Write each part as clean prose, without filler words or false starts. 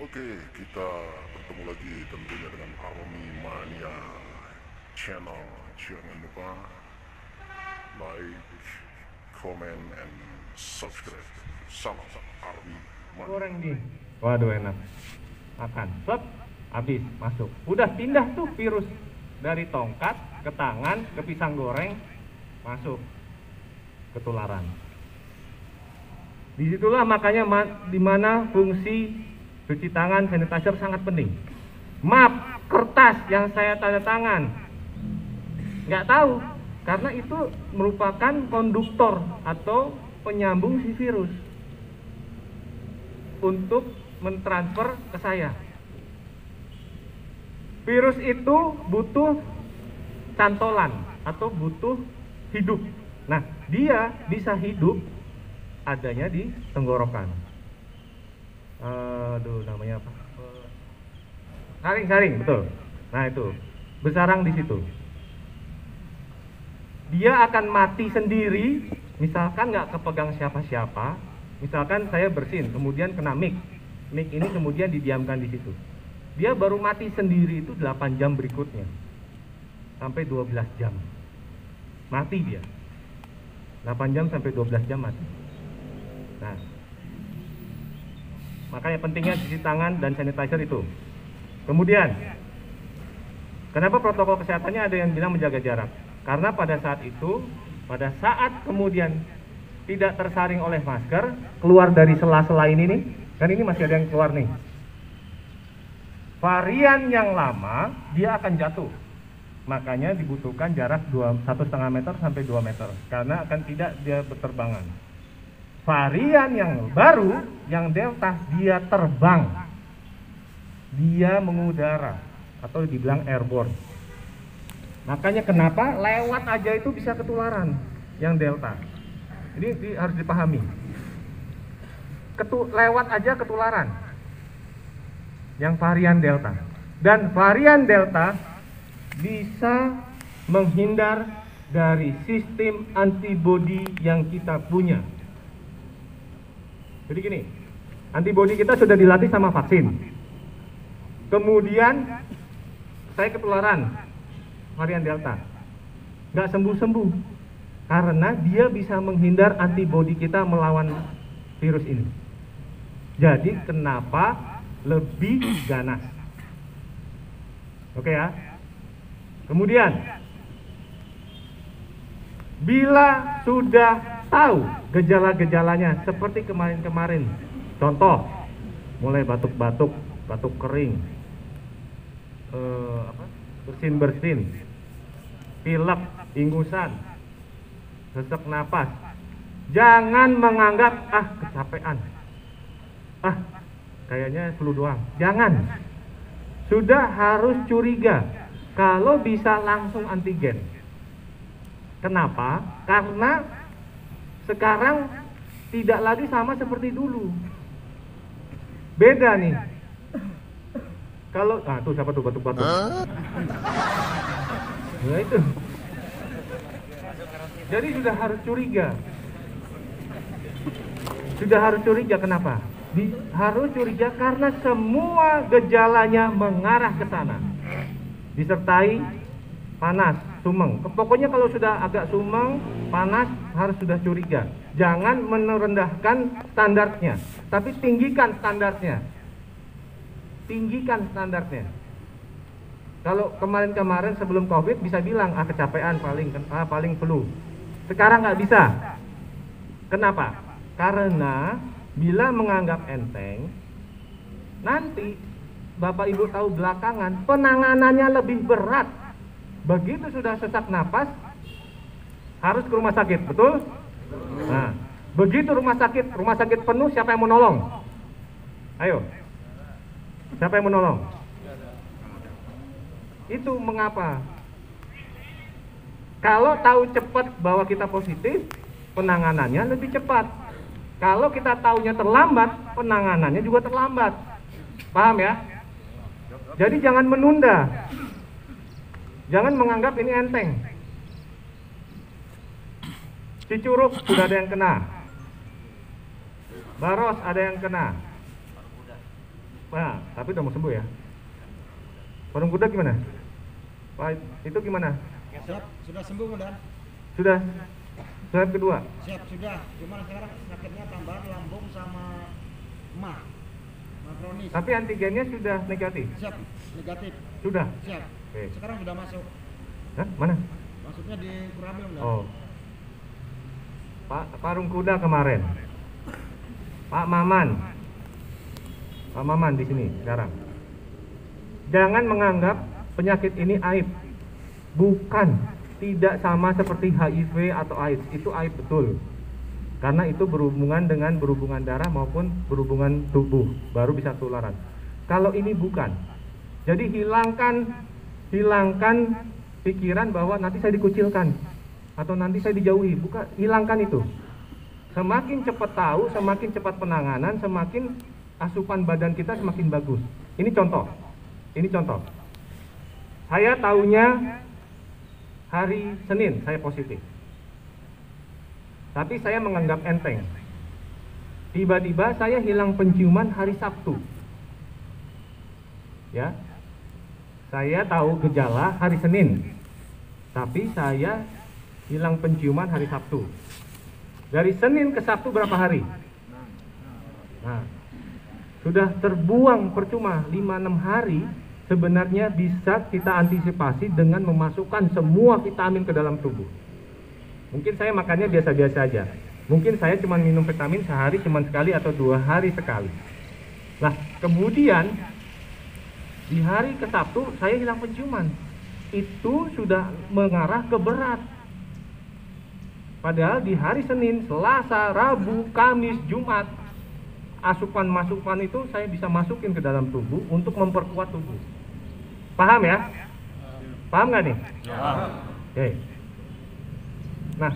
Oke, kita bertemu lagi tentunya dengan Army Mania Channel. Jangan lupa like, comment, and subscribe. Salam Army Mania. Goreng nih. Waduh enak. Makan. Slep. Habis. Masuk. Udah pindah tuh virus dari tongkat ke tangan ke pisang goreng. Masuk. Ketularan. Disitulah makanya di mana fungsi cuci tangan sanitizer sangat penting. Map kertas yang saya tanda tangan nggak tahu, karena itu merupakan konduktor atau penyambung si virus untuk mentransfer ke saya. Virus itu butuh cantolan atau butuh hidup. Nah, dia bisa hidup adanya di tenggorokan. Aduh, namanya apa? Saring, betul. Nah itu, bersarang di situ. Dia akan mati sendiri, misalkan nggak kepegang siapa-siapa. Misalkan saya bersin, kemudian kena mic ini kemudian didiamkan di situ. Dia baru mati sendiri itu 8 jam berikutnya, sampai 12 jam. Mati dia. 8 jam sampai 12 jam mati. Nah, makanya pentingnya cuci tangan dan sanitizer itu. Kemudian, kenapa protokol kesehatannya ada yang bilang menjaga jarak? Karena pada saat itu, pada saat kemudian tidak tersaring oleh masker, keluar dari sela-sela ini nih, kan ini masih ada yang keluar nih. Varian yang lama, dia akan jatuh. Makanya dibutuhkan jarak 1,5 meter sampai 2 meter, karena akan tidak dia berterbangan. Varian yang baru, yang Delta, dia terbang, dia mengudara atau dibilang airborne. Makanya kenapa lewat aja itu bisa ketularan yang Delta. Ini harus dipahami. Lewat aja ketularan yang varian Delta. Dan varian Delta bisa menghindar dari sistem antibodi yang kita punya. Jadi gini, antibodi kita sudah dilatih sama vaksin. Kemudian saya ketularan varian Delta, nggak sembuh-sembuh, karena dia bisa menghindar antibodi kita melawan virus ini. Jadi kenapa lebih ganas? Oke ya. Kemudian, bila sudah tahu gejala-gejalanya seperti kemarin-kemarin, contoh mulai batuk-batuk, batuk kering, bersin-bersin, pilek, ingusan, sesak napas, jangan menganggap kecapean, kayaknya flu doang. Jangan, sudah harus curiga. Kalau bisa langsung antigen. Kenapa? Karena sekarang tidak lagi sama seperti dulu. Beda nih. Kalau tuh siapa tuh batuk-batuk? Nah itu. Jadi sudah harus curiga. Sudah harus curiga, kenapa? Harus curiga karena semua gejalanya mengarah ke sana. Disertai panas, sumeng. Pokoknya kalau sudah agak sumeng, panas, harus sudah curiga. Jangan merendahkan standarnya, tapi tinggikan standarnya. Tinggikan standarnya. Kalau kemarin-kemarin sebelum COVID bisa bilang kecapean paling flu. Sekarang nggak bisa. Kenapa? Karena bila menganggap enteng, nanti Bapak Ibu tahu belakangan penanganannya lebih berat. Begitu sudah sesak napas, harus ke rumah sakit, betul? Nah, begitu rumah sakit penuh, siapa yang menolong? Ayo, siapa yang menolong? Itu mengapa? Kalau tahu cepat bahwa kita positif, penanganannya lebih cepat. Kalau kita tahunya terlambat, penanganannya juga terlambat. Paham ya? Jadi jangan menunda. Jangan menganggap ini enteng. Cicurug sudah ada yang kena. Baros ada yang kena. Nah, tapi udah mau sembuh ya. Warung kuda gimana? Pak, itu gimana? Siap, sudah sembuh Komandan. Sudah. Swab kedua. Siap, sudah. Cuma sekarang sakitnya tambahan lambung sama mah kronis. Tapi antigennya sudah negatif. Siap, negatif. Sudah. Siap. Oke. Sekarang sudah masuk. Hah? Mana? Masuknya di Kuramil Komandan. Oh. Pak Parung Kuda kemarin. Pak Maman. Pak Maman di sini sekarang. Jangan menganggap penyakit ini aib. Bukan. Tidak sama seperti HIV atau AIDS. Itu aib betul. Karena itu berhubungan dengan berhubungan darah maupun berhubungan tubuh. Baru bisa tularan. Kalau ini bukan. Jadi hilangkan pikiran bahwa nanti saya dikucilkan atau nanti saya dijauhi. Bukan, hilangkan itu. Semakin cepat tahu, semakin cepat penanganan, semakin asupan badan kita semakin bagus. Ini contoh. Saya tahunya hari Senin saya positif. Tapi saya menganggap enteng. Tiba-tiba saya hilang penciuman hari Sabtu. Ya. Saya tahu gejala hari Senin. Tapi saya hilang penciuman hari Sabtu. Dari Senin ke Sabtu berapa hari? Nah, sudah terbuang percuma 5-6 hari. Sebenarnya bisa kita antisipasi dengan memasukkan semua vitamin ke dalam tubuh. Mungkin saya makannya biasa-biasa aja. Mungkin saya cuma minum vitamin sehari cuma sekali atau 2 hari sekali. Nah, kemudian di hari ke Sabtu saya hilang penciuman. Itu sudah mengarah ke berat. Padahal di hari Senin, Selasa, Rabu, Kamis, Jumat, asupan-masupan itu saya bisa masukin ke dalam tubuh untuk memperkuat tubuh. Paham ya? Paham nggak nih? Ya. Oke. Nah,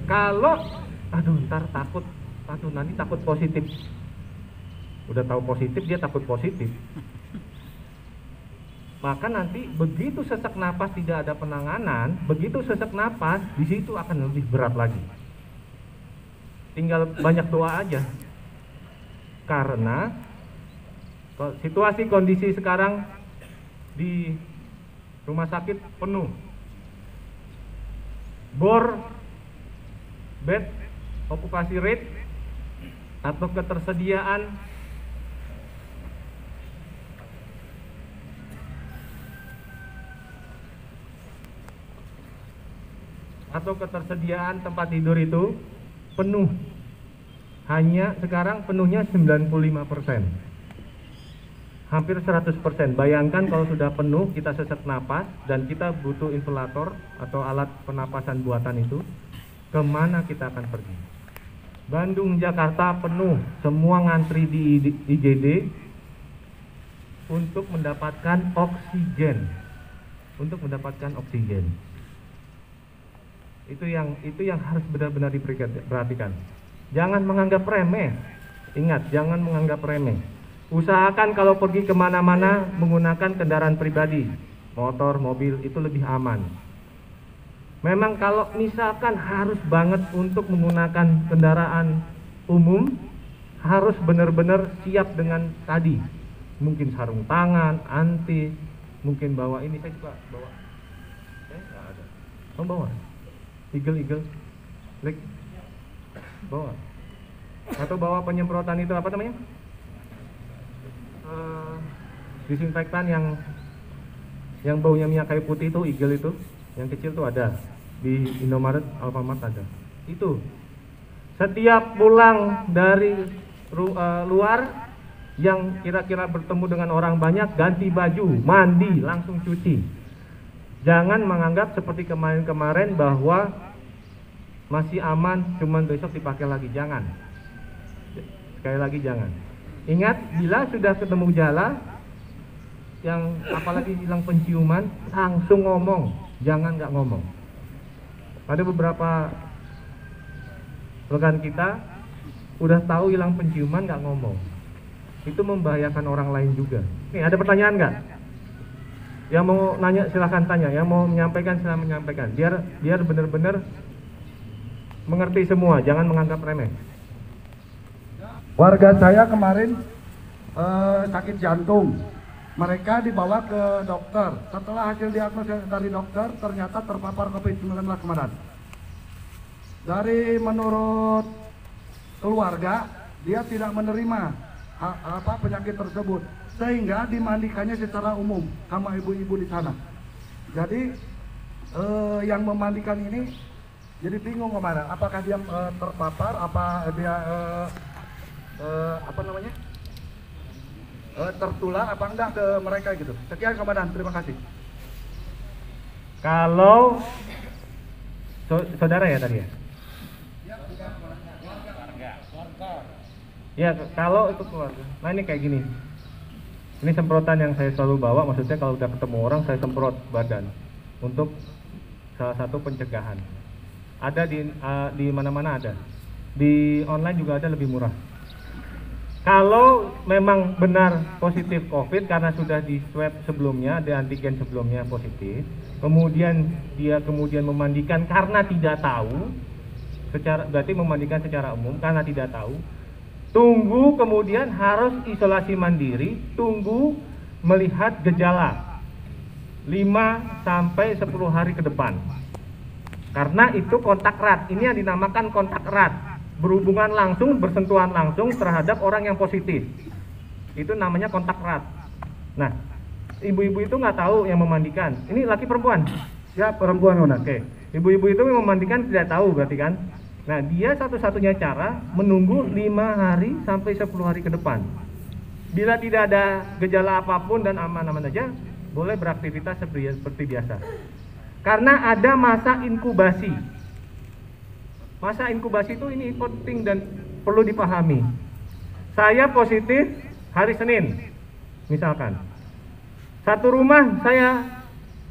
kalau ntar takut, nanti takut positif. Udah tahu positif dia takut positif. Maka nanti begitu sesak napas tidak ada penanganan, begitu sesak napas di situ akan lebih berat lagi. Tinggal banyak doa aja. Karena situasi kondisi sekarang di rumah sakit penuh. Bor bed okupasi rate atau ketersediaan tempat tidur itu penuh. Hanya sekarang penuhnya 95%. Hampir 100%. Bayangkan kalau sudah penuh kita sesak napas dan kita butuh ventilator atau alat pernapasan buatan itu, kemana kita akan pergi? Bandung, Jakarta penuh, semua ngantri di IGD untuk mendapatkan oksigen. Itu yang harus benar-benar diperhatikan. Jangan menganggap remeh. Ingat, jangan menganggap remeh. Usahakan kalau pergi kemana-mana menggunakan kendaraan pribadi, motor, mobil, itu lebih aman. Memang kalau misalkan harus banget untuk menggunakan kendaraan umum, harus benar-benar siap dengan tadi. Mungkin sarung tangan, anti, mungkin bawa ini, saya juga bawa. Nggak ada. Kamu bawa? Eagle, bawa. Atau bawa penyemprotan itu apa namanya? Disinfektan yang baunya minyak kayu putih itu, Eagle itu, yang kecil tuh ada di Indomaret, Alfamart ada. Itu setiap pulang dari luar yang kira-kira bertemu dengan orang banyak, ganti baju, mandi, langsung cuci. Jangan menganggap seperti kemarin-kemarin bahwa masih aman, cuman besok dipakai lagi. Jangan. Sekali lagi jangan. Ingat, bila sudah ketemu gejala, yang apalagi hilang penciuman, langsung ngomong, jangan nggak ngomong. Ada beberapa rekan kita udah tahu hilang penciuman nggak ngomong, itu membahayakan orang lain juga. Nih, ada pertanyaan nggak? Yang mau nanya silahkan tanya, yang mau menyampaikan silahkan menyampaikan. Biar benar-benar mengerti semua, jangan menganggap remeh. Warga saya kemarin sakit jantung. Mereka dibawa ke dokter. Setelah hasil diagnosis dari dokter, ternyata terpapar COVID-19 kemarin. Dari menurut keluarga, dia tidak menerima penyakit tersebut, sehingga dimandikannya secara umum sama ibu-ibu di sana. Jadi yang memandikan ini jadi bingung kemarin, apakah dia terpapar, apa dia tertular apa enggak ke mereka gitu. Sekian Komandan, terima kasih. Kalau saudara ya tadi ya? Ya, kalau itu keluarga. Nah ini kayak gini. Ini semprotan yang saya selalu bawa, maksudnya kalau udah ketemu orang saya semprot badan untuk salah satu pencegahan. Ada di mana-mana ada. Di online juga ada, lebih murah. Kalau memang benar positif COVID karena sudah di swab sebelumnya, ada antigen sebelumnya positif, kemudian dia memandikan karena tidak tahu, berarti memandikan secara umum karena tidak tahu, tunggu kemudian harus isolasi mandiri, tunggu melihat gejala 5-10 hari ke depan. Karena itu kontak erat, ini yang dinamakan kontak erat. Berhubungan langsung, bersentuhan langsung terhadap orang yang positif. Itu namanya kontak erat. Nah, ibu-ibu itu nggak tahu yang memandikan. Ini laki perempuan? Ya, perempuan. Oke. Ibu-ibu itu yang memandikan tidak tahu berarti kan? Nah, dia satu-satunya cara menunggu 5 hari sampai 10 hari ke depan. Bila tidak ada gejala apapun dan aman-aman aja, boleh beraktivitas seperti biasa. Karena ada masa inkubasi. Masa inkubasi itu ini penting dan perlu dipahami. Saya positif hari Senin, misalkan. Satu rumah saya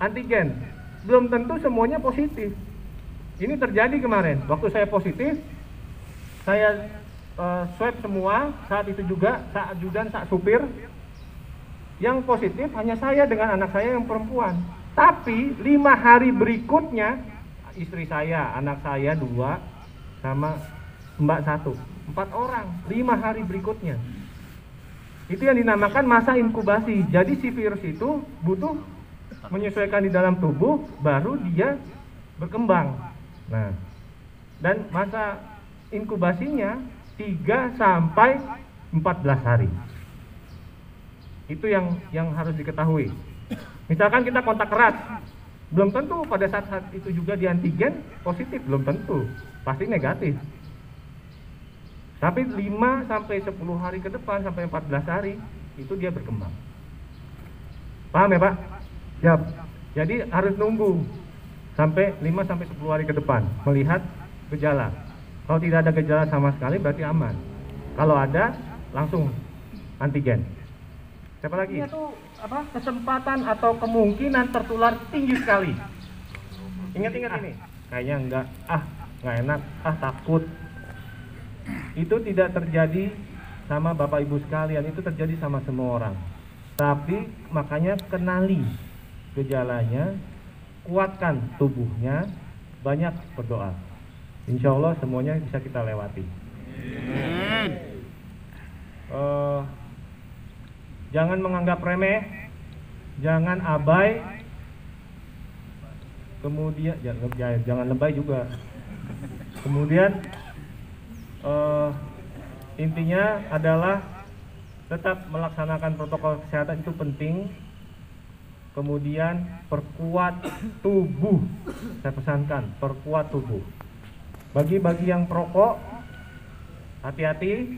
antigen, belum tentu semuanya positif. Ini terjadi kemarin, waktu saya positif, saya swab semua, saat itu juga, saat ajudan, saat supir. Yang positif hanya saya dengan anak saya yang perempuan. Tapi 5 hari berikutnya, istri saya, anak saya 2, sama mbak 1, 4 orang 5 hari berikutnya. Itu yang dinamakan masa inkubasi. Jadi si virus itu butuh menyesuaikan di dalam tubuh baru dia berkembang. Nah, dan masa inkubasinya 3-14 hari. Itu yang harus diketahui. Misalkan kita kontak erat, belum tentu pada saat itu juga di antigen positif, belum tentu, pasti negatif. Tapi 5-10 hari ke depan, sampai 14 hari, itu dia berkembang. Paham ya Pak? Siap. Jadi harus nunggu sampai 5-10 hari ke depan, melihat gejala. Kalau tidak ada gejala sama sekali berarti aman. Kalau ada, langsung antigen. Siapa lagi? Itu kesempatan atau kemungkinan tertular tinggi sekali. Ingat-ingat ini. Kayaknya nggak enak, takut. Itu tidak terjadi sama Bapak Ibu sekalian, itu terjadi sama semua orang. Tapi makanya kenali gejalanya, kuatkan tubuhnya, banyak berdoa. Insya Allah semuanya bisa kita lewati. Jangan menganggap remeh, jangan abai, kemudian jangan lebay juga. Kemudian intinya adalah tetap melaksanakan protokol kesehatan, itu penting. Kemudian perkuat tubuh, saya pesankan, perkuat tubuh. Bagi yang perokok, hati-hati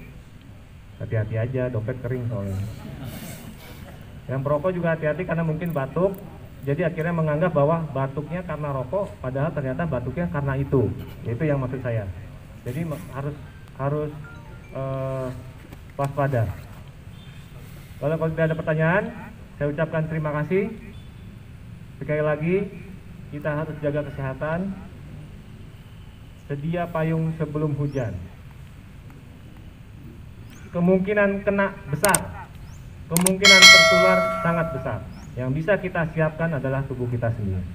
aja, dompet kering soalnya. Yang perokok juga hati-hati karena mungkin batuk, jadi akhirnya menganggap bahwa batuknya karena rokok, padahal ternyata batuknya karena itu. Itu yang maksud saya. Jadi harus waspada. Kalau tidak ada pertanyaan, saya ucapkan terima kasih. Sekali lagi, kita harus jaga kesehatan. Sedia payung sebelum hujan. Kemungkinan kena besar, kemungkinan tertular sangat besar. Yang bisa kita siapkan adalah tubuh kita sendiri.